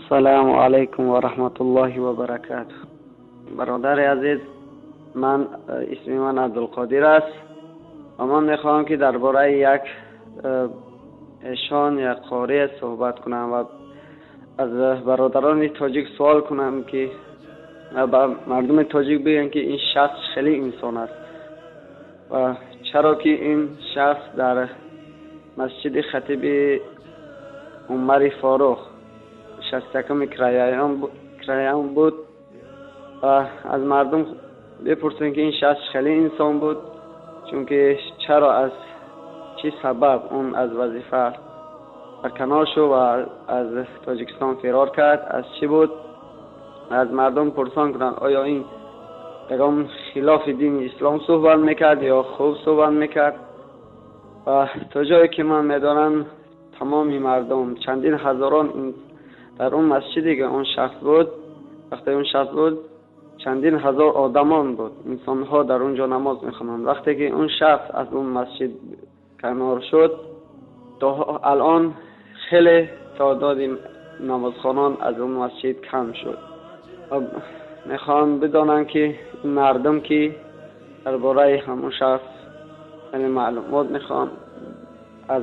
السلام علیکم و رحمت الله و برکاته. برادر عزیز، اسم من عبدالقادر است و من میخواهم که درباره یک ایشان یک قاری صحبت کنم و از برادران تاجیک سوال کنم که با مردم تاجیک بگن که این شخص خیلی انسان است و چرا که این شخص در مسجد خطیب عمر فاروق 61 کرایان بود و از مردم بپرسن که این شخص خیلی انسان بود، چون که چرا از چه سبب اون از وظیفه برکنار شد و از تاجیکستان فرار کرد، از چی بود. از مردم پرسان کنند آیا این پیغام خلاف دین اسلام صحبت میکرد یا خوب صحبت میکرد. و تا جایی که من میدانم تمامی مردم چندین هزاران در اون مسجدی که اون شخص بود، وقتی اون شخص بود چندین هزار آدمان بود، انسان ها در اونجا نماز میخوانند. وقتی که اون شخص از اون مسجد کنار شد تا الان خیلی تعداد نمازخوانان از اون مسجد کم شد. میخوام بدانم که مردم که درباره همون شخص یعنی معلومات میخوام از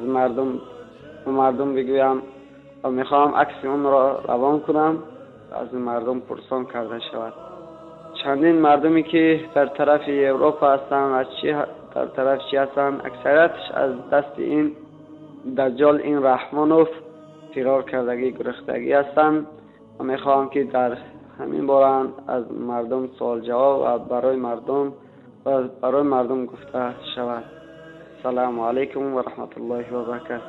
مردم بگویم و میخوام عکس اون را روان کنم از مردم پرسان کرده شود. چندین مردمی که در طرف اروپا هستند و در طرف چی هستند، اکثریتش از دست این دجال، این رحمانوف فرار کردگی، گرفتگی هستند و میخوام که در همین باره از مردم سوال جواب و برای مردم گفته شود. السلام علیکم و رحمت الله و برکاته.